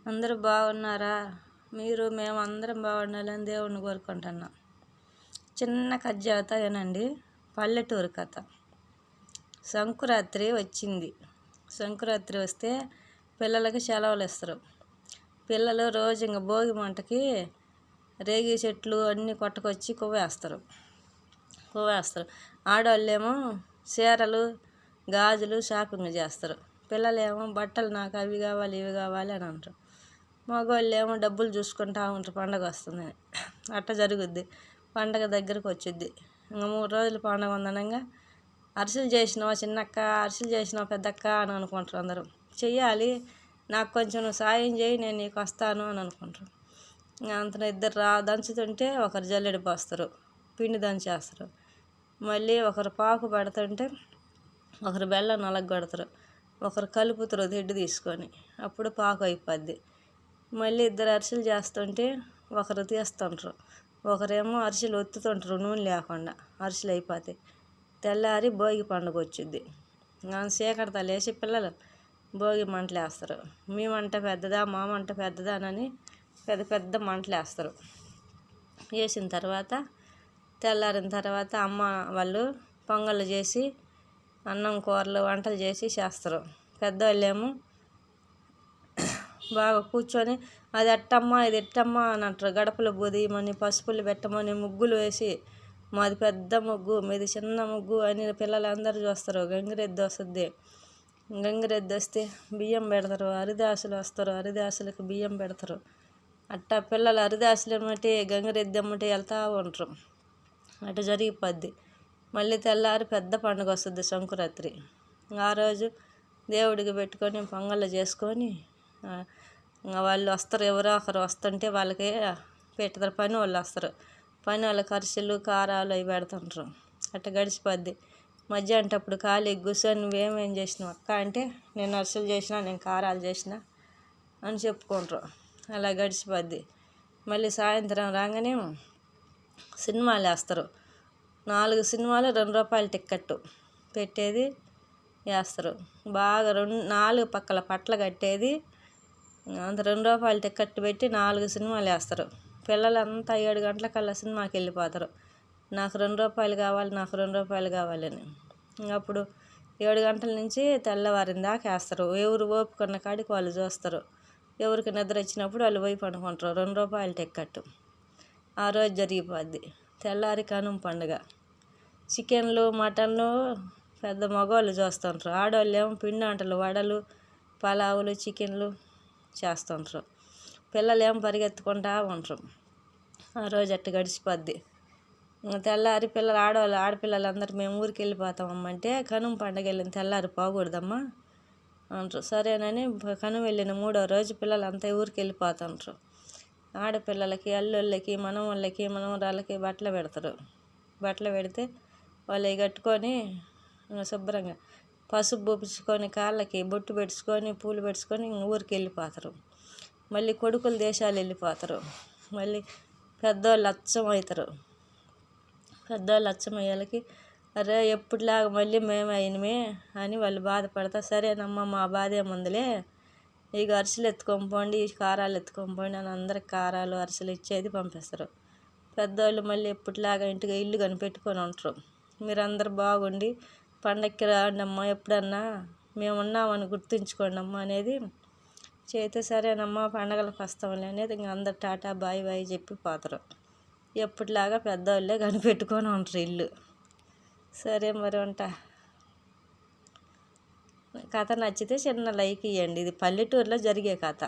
అందరూ బాగున్నారా? మేము అందరం బాగుండాలని దేవుణ్ణి కోరుకుంటున్నాం. చిన్న కథ చెబుతానండి. పల్లెటూరు కథ. సంకురాత్రి వచ్చింది. సంకురాత్రి వస్తే పిల్లలకి సెలవులు ఇస్తారు. పిల్లలు రోజు ఇంకా భోగి మంటకి రేగి చెట్లు అన్నీ కొట్టుకొచ్చి కొవ్వేస్తారు. ఆడవాళ్ళేమో చీరలు గాజులు షాపింగ్ చేస్తారు. పిల్లలేమో బట్టలు నాకు అవి కావాలి ఇవి కావాలి అని అంటారు. మగవాళ్ళు ఏమో డబ్బులు చూసుకుంటా ఉంటారు పండగ వస్తుందని. అట్ట జరుగుద్ది. పండగ దగ్గరకు వచ్చిద్ది. ఇంకా 3 రోజులు పండగ ఉందనంగా అరిసెలు చేసినావా చిన్నక్క, అరిసెలు చేసినావా పెద్దక్క అని అనుకుంటారు అందరూ. చెయ్యాలి, నాకు కొంచెం నువ్వు సాయం చేయి, నేను నీకు వస్తాను అని అనుకుంటారు. అంత ఇద్దరు దంచుతుంటే ఒకరు జల్లెడ పోస్తారు, పిండి దంచేస్తారు. మళ్ళీ ఒకరు పాకు పెడుతుంటే ఒకరు బెల్లం నలగొడతారు, ఒకరు కలుపుతారు తెడ్డు తీసుకొని, అప్పుడు పాకు అయిపోద్ది. మళ్ళీ ఇద్దరు అరిసెలు చేస్తుంటే ఒకరు తీస్తుంటారు, ఒకరేమో అరిసెలు ఒత్తుతుంటారు నూనె లేకుండా, అరిసెలు అయిపోతాయి. తెల్లారి భోగి పండుగ వచ్చిద్ది. చీకటితో లేచి పిల్లలు భోగి మంటలు వేస్తారు. మీ మంట పెద్దదా మా మంట పెద్దదా అని పెద్ద పెద్ద మంటలు వేస్తారు. వేసిన తర్వాత తెల్లారిన తర్వాత అమ్మ వాళ్ళు పొంగళ్ళు చేసి అన్నం కూరలు వంటలు చేస్తారు. పెద్దవాళ్ళేమో బాగా కూర్చొని అది ఎట్టమ్మా ఇది ఎట్టమ్మా అని అంటారు. గడపలు బొదియమని, పసుపులు పెట్టమని, ముగ్గులు వేసి, మాది పెద్ద ముగ్గు మీది చిన్న ముగ్గు అని పిల్లలందరూ చూస్తారు. గంగిరెద్దు వస్తుంది. గంగిరెద్దు వస్తే బియ్యం పెడతారు. హరిదాసులు వస్తారు, హరిదాసులకు బియ్యం పెడతారు. అట్టా పిల్లలు హరిదాసులు ఏమిటి గంగిరెద్దు ఏమిటి వెళ్తూ ఉంటారు. అటు జరిగిపోద్ది. మళ్ళీ తెల్లారి పెద్ద పండుగ వస్తుంది సంకురాత్రి. ఆ రోజు దేవుడికి పెట్టుకొని పొంగళ్ళు చేసుకొని వాళ్ళు వస్తారు. ఎవరో ఒకరు వస్తుంటే వాళ్ళకి పెడతారు. పని వాళ్ళు వస్తారు. పని వాళ్ళకి అరిసెలు కారాలు అవి పెడుతుంటారు. అట్లా గడిచిపోద్ది. మధ్యాహ్నప్పుడు ఖాళీ కూర్చొని నువ్వేమేం చేసినావు అక్క అంటే, నేను అరిసెలు చేసినా, నేను కారాలు చేసిన అని చెప్పుకుంటారు. అలా గడిచిపోద్ది. మళ్ళీ సాయంత్రం రాగానే సినిమాలు వేస్తారు. 4 సినిమాలు ₹2 టిక్కెట్టు పెట్టేది వేస్తారు. బాగా 4 పక్కల పట్ల కట్టేది అంత ₹2 టిక్కెట్ పెట్టి 4 సినిమాలు వేస్తారు. పిల్లలంతా 7 గంటలకల్లా సినిమాకి వెళ్ళిపోతారు. నాకు ₹2 కావాలి, నాకు ₹2 కావాలని. అప్పుడు 7 గంటల నుంచి తెల్లవారిన దాకా వేస్తారు. ఎవరు ఓపుకున్న కాడికి వాళ్ళు చూస్తారు. ఎవరికి నిద్ర వచ్చినప్పుడు వాళ్ళు పోయి పడుకుంటారు. ₹2 టిక్కెట్టు ఆ రోజు జరిగిపోద్ది. తెల్లారి కనుమ పండుగ. చికెన్లు మటన్లు పెద్ద మగవాళ్ళు చూస్తుంటారు. ఆడవాళ్ళు ఏమో పిండి వంటలు, వడలు, పలావులు, చికెన్లు చేస్తుంటారు. పిల్లలు ఏమో పరిగెత్తుకుంటూ ఉంటారు. ఆ రోజు అట్ట గడిచిపోద్ది. తెల్లారి పిల్లలు ఆడపిల్లలందరూ మేము ఊరికి వెళ్ళిపోతామమ్మంటే, కనుమ పండుగ వెళ్ళిన తెల్లారి పోకూడదమ్మా అంటారు. సరేనని కనుమ వెళ్ళిన 3వ రోజు పిల్లలంతా ఊరికి వెళ్ళిపోతుంటారు. ఆడపిల్లలకి, అల్లుళ్ళకి, మనవాళ్ళకి, మనవరాళ్ళకి బట్టలు పెడతారు. బట్టలు పెడితే వాళ్ళు కట్టుకొని శుభ్రంగా పసుపు పూపించుకొని కాళ్ళకి బొట్టు పెట్టుకొని పూలు పెట్టుకొని ఊరికి వెళ్ళిపోతారు. మళ్ళీ కొడుకులు దేశాలు వెళ్ళిపోతారు. మళ్ళీ పెద్దవాళ్ళు అచ్చం అవుతారు. పెద్దవాళ్ళు అచ్చం అయ్యేళ్ళకి అరే ఎప్పుడులాగా మళ్ళీ మేము అయినమే అని వాళ్ళు బాధపడతారు. సరేనమ్మా మా బాధ ఏముందిలే, ఇక అరిసెలు ఎత్తుకొని పోండి, కారాలు ఎత్తుకొని పోండి అని అందరికి కారాలు అరిసెలు ఇచ్చేది పంపిస్తారు. పెద్దవాళ్ళు మళ్ళీ ఎప్పటిలాగా ఇంటికి ఇల్లు కనిపెట్టుకొని ఉంటారు. మీరందరూ బాగుండి పండక్కి రాండి అమ్మ, ఎప్పుడన్నా మేము ఉన్నామని గుర్తుంచుకోండి అమ్మ అనేది చేస్తే, సరేనమ్మా పండగలకు వస్తాంలే అనేది ఇంక అందరు టాటా బాయ్ బాయ్ చెప్పి పోతారు. ఎప్పటిలాగా పెద్దవాళ్ళే కనిపెట్టుకొని ఉంటారు ఇల్లు. సరే మరి ఉంటా. కథ నచ్చితే చిన్న లైక్ ఇవ్వండి. ఇది పల్లెటూరులో జరిగే కథ.